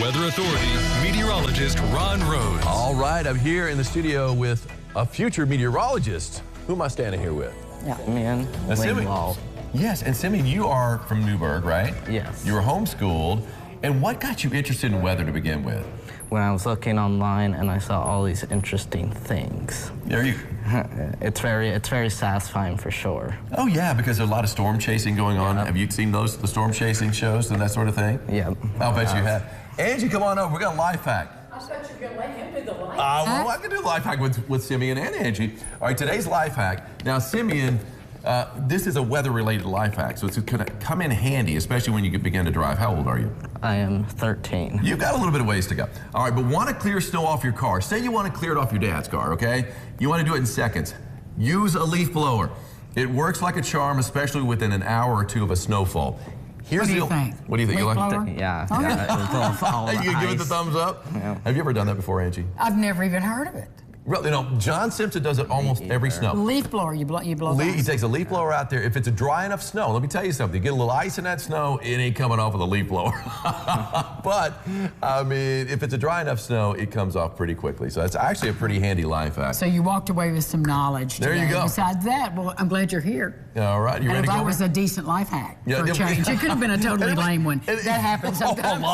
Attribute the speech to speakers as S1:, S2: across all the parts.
S1: Weather Authority meteorologist Ron Rhodes.
S2: All right, I'm here in the studio with a future meteorologist. Who am I standing here with?
S3: Simeon.
S2: Yes, and Simeon, you are from Newburgh, right?
S3: Yes.
S2: You were homeschooled. And what got you interested in weather to begin with?
S3: When I was looking online and I saw all these interesting things. It's very satisfying for sure.
S2: Oh yeah, because there's a lot of storm chasing going on. Have you seen the storm chasing shows and that sort of thing?
S3: Yeah.
S2: I'll bet you have. Angie, come on over. We got a life hack.
S4: I thought you were going to let him do the life
S2: hack. Well, I can do a life hack with Simeon and Angie. All right, today's life hack. Now, Simeon, this is a weather-related life hack, so it's going to come in handy, especially when you begin to drive. How old are you?
S3: I am 13.
S2: You've got a little bit of ways to go. All right, but want to clear snow off your car. Say you want to clear it off your dad's car, okay? You want to do it in seconds. Use a leaf blower. It works like a charm, especially within an hour or two of a snowfall.
S4: What do you think?
S2: What do you think?
S4: Leaf blower?
S3: Yeah.
S2: You can give it the thumbs up?
S3: Yeah.
S2: Have you ever done that before, Angie?
S4: I've never even heard of it.
S2: Well, you know, John Simpson does it almost every snow.
S4: Leaf blower, you blow
S2: He takes a leaf blower out there. If it's a dry enough snow, let me tell you something. You get a little ice in that snow, it ain't coming off with a leaf blower. But, I mean, if it's a dry enough snow, it comes off pretty quickly. So that's actually a pretty handy life hack.
S4: So you walked away with some knowledge today.
S2: There you go.
S4: Besides that, well, I'm glad you're here.
S2: All right, you ready to go?
S4: That was a decent life hack for a change. It could have been a totally lame one. That happens sometimes.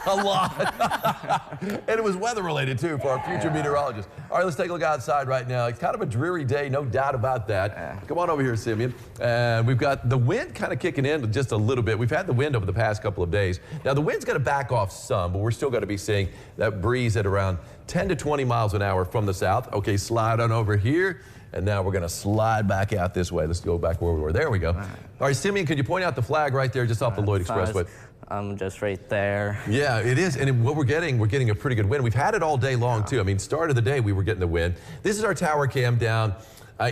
S2: A lot. And it was weather related too for our future meteorologist. All right, let's take a look outside right now. It's kind of a dreary day, no doubt about that. Come on over here, Simeon. And we've got the wind kind of kicking in just a little bit. We've had the wind over the past couple of days. Now the wind's going to back off some, but we're still going to be seeing that breeze at around 10 to 20 miles an hour from the south. Okay, slide on over here. And now we're going to slide back out this way. Let's go back where we were. There we go. All right, Simeon, could you point out the flag right there just off the Lloyd Expressway?
S3: Just right there.
S2: Yeah, it is. And what we're getting a pretty good wind. We've had it all day long, too. I mean, start of the day, we were getting the wind. This is our tower cam down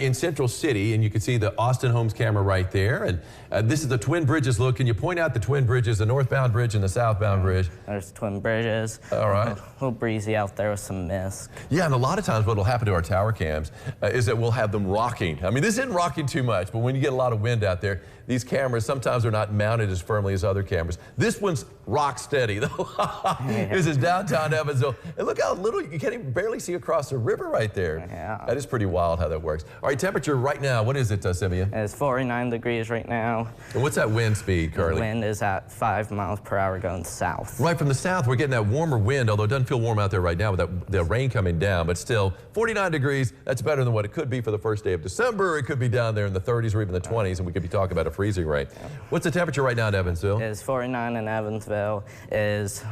S2: in Central City, and you can see the Austin Holmes camera right there. And this is the Twin Bridges look. Can you point out the Twin Bridges, the northbound bridge and the southbound bridge?
S3: There's Twin Bridges.
S2: All right.
S3: A little breezy out there with some mist.
S2: Yeah, and a lot of times what will happen to our tower cams is that we'll have them rocking. I mean, this isn't rocking too much, but when you get a lot of wind out there, these cameras sometimes are not mounted as firmly as other cameras. This one's rock steady, though. This is downtown Evansville. And look how little, you can't even barely see across the river right there.
S3: Yeah.
S2: That is pretty wild how that works. All right, temperature right now, what is it, Simeon?
S3: It's 49 degrees right now.
S2: And what's that wind speed currently?
S3: The wind is at 5 miles per hour going south.
S2: Right, from the south, we're getting that warmer wind, although it doesn't feel warm out there right now with the rain coming down, but still 49 degrees, that's better than what it could be for the first day of December. It could be down there in the 30s or even the 20s, and we could be talking about a freezing rate. What's the temperature right now in Evansville?
S3: It's 49 in Evansville, is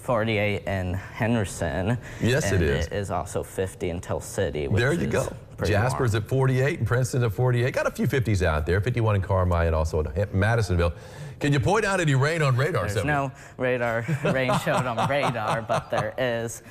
S3: 48 in Henderson.
S2: Yes, it is.
S3: It is also 50 in Tell City, which
S2: there you go. Jasper's at 48 and Princeton's at 48. Got a few 50s out there, 51 in Carmi and also in Madisonville. Can you point out any rain on radar?
S3: There's no radar rain showed on radar, but there is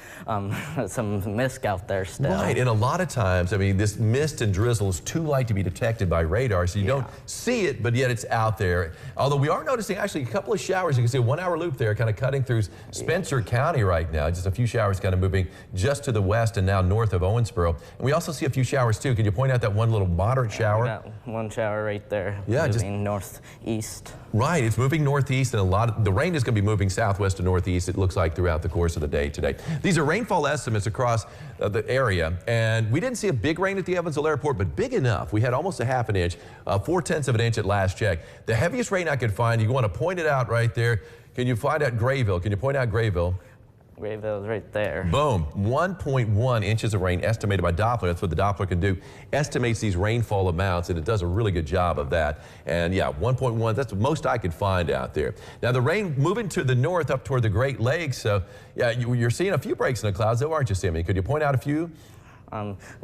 S3: some mist out there still.
S2: Right, and a lot of times, I mean, this mist and drizzle is too light to be detected by radar, so you don't see it, but yet it's out there. Although we are noticing actually a couple of showers. You can see a 1 hour loop there kind of cutting through Spencer County right now. Just a few showers kind of moving just to the west and now north of Owensboro. And we also see a few showers too. Can you point out that one little moderate shower?
S3: We got one shower right there, moving northeast.
S2: Right, it's moving northeast, and a lot of the rain is going to be moving southwest to northeast, it looks like, throughout the course of the day today. These are rainfall estimates across the area, and we didn't see a big rain at the Evansville Airport, but big enough. We had almost a half an inch, 4/10 of an inch at last check. The heaviest rain I could find, you want to point it out right there. Can you find out Grayville? Can you point out Grayville?
S3: Grayville is right there.
S2: Boom. 1.1 inches of rain estimated by Doppler. That's what the Doppler can do. Estimates these rainfall amounts, and it does a really good job of that. And yeah, 1.1, that's the most I could find out there. Now the rain moving to the north up toward the Great Lakes. So yeah, you're seeing a few breaks in the clouds, though, aren't you, Simeon? Could you point out a few?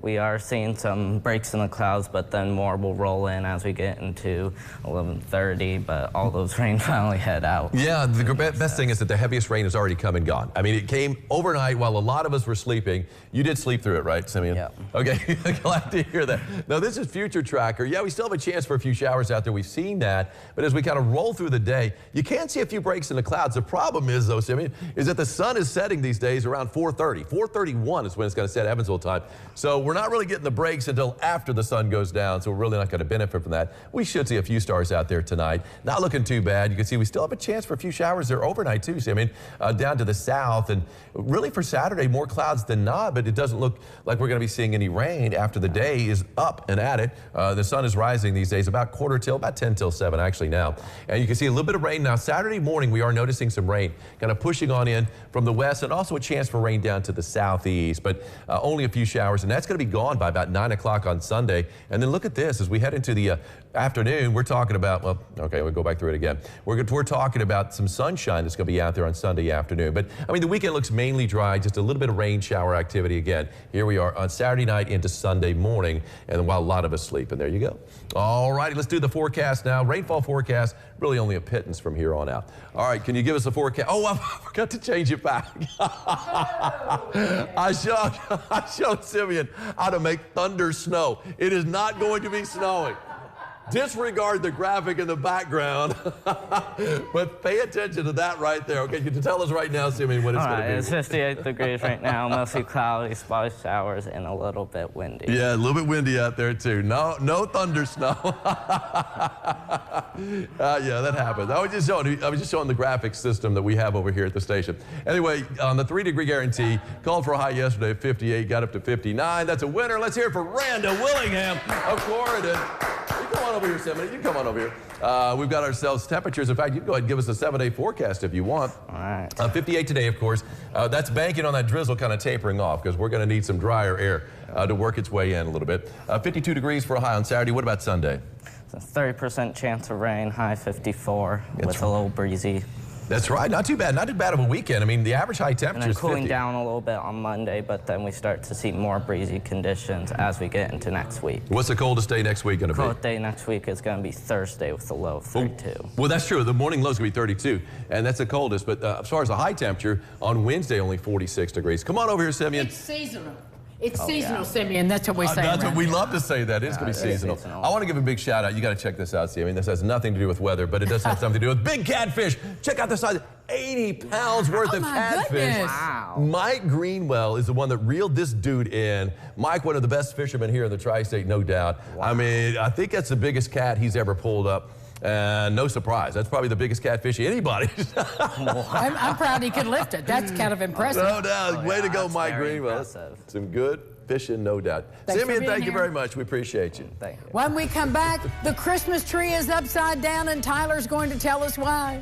S3: We are seeing some breaks in the clouds, but then more will roll in as we get into 11:30, but all those rain finally head out.
S2: Yeah, the best thing is that the heaviest rain has already come and gone. I mean, it came overnight while a lot of us were sleeping. You did sleep through it, right, Simeon?
S3: Yeah.
S2: Okay, glad to hear that. Now, this is Future Tracker. Yeah, we still have a chance for a few showers out there. We've seen that, but as we kind of roll through the day, you can see a few breaks in the clouds. The problem is, though, Simeon, is that the sun is setting these days around 4:30. 4:31 is when it's going to set Evansville time. So we're not really getting the breaks until after the sun goes down, so we're really not going to benefit from that. We should see a few stars out there tonight. Not looking too bad. You can see we still have a chance for a few showers there overnight too, Simeon, down to the south. And really for Saturday, more clouds than not, but it doesn't look like we're going to be seeing any rain after the day is up and at it. The sun is rising these days about about 10 till 7 actually now. And you can see a little bit of rain now. Saturday morning, we are noticing some rain kind of pushing on in from the west, and also a chance for rain down to the southeast, but only a few showers, and that's going to be gone by about 9 o'clock on Sunday. And then look at this, as we head into the afternoon, we're talking about, well, okay, we'll go back through it again. We're talking about some sunshine that's going to be out there on Sunday afternoon. But, I mean, the weekend looks mainly dry, just a little bit of rain shower activity again. Here we are on Saturday night into Sunday morning, and while a lot of us sleep, and there you go. All righty, let's do the forecast now. Rainfall forecast, really only a pittance from here on out. All right, can you give us a forecast? Oh, I forgot to change it back. I showed Simeon how to make thunder snow. It is not going to be snowing. Disregard the graphic in the background, but pay attention to that right there. Okay, can you tell us right now, Simeon, what it's going to be?
S3: It's 58 degrees right now, mostly cloudy, spotty showers, and a little bit windy.
S2: Yeah, a little bit windy out there too. No thunder snow. Yeah, that happens. I was just showing the graphic system that we have over here at the station. Anyway, on the 3-degree guarantee, called for a high yesterday of 58, got up to 59. That's a winner. Let's hear it for Randa Willingham of Corridon. Come on over here, Simeon. You come on over here. We've got ourselves temperatures. In fact, you can go ahead and give us a 7-day forecast if you want.
S3: All right.
S2: 58 today, of course. That's banking on that drizzle kind of tapering off because we're going to need some drier air to work its way in a little bit. 52 degrees for a high on Saturday. What about Sunday?
S3: So 30% chance of rain, high 54 with a little breezy.
S2: That's right. Not too bad. Not too bad of a weekend. I mean, the average high temperature is 50.
S3: Cooling down a little bit on Monday, but then we start to see more breezy conditions as we get into next week.
S2: What's the coldest day next week going to be?
S3: Cold day next week is going to be Thursday with a low of 32.
S2: Well, that's true. The morning low is going to be 32, and that's the coldest. But as far as the high temperature, on Wednesday, only 46 degrees. Come on over here, Simeon.
S4: It's seasonal. It's seasonal, Simeon. That's what we say.
S2: That's what we
S4: here.
S2: love to say. That it's going to be seasonal. I want to give a big shout out. You got to check this out, Simeon. This has nothing to do with weather, but it does have something to do with big catfish. Check out the size. 80 pounds worth of catfish.
S4: Goodness.
S3: Wow.
S2: Mike Greenwell is the one that reeled this dude in. Mike, one of the best fishermen here in the tri-state, no doubt. Wow. I mean, I think that's the biggest cat he's ever pulled up. And no surprise, that's probably the biggest catfish anybody.
S4: I'm proud he could lift it. That's kind of impressive.
S2: No doubt. Way to go, Mike Greenwell.
S3: Impressive.
S2: Some good fishing, no doubt.
S4: Thanks
S2: Simeon,
S4: for being
S2: thank you
S4: here.
S2: very much. We appreciate you.
S3: Thank you.
S4: When we come back, the Christmas tree is upside down and Tyler's going to tell us why.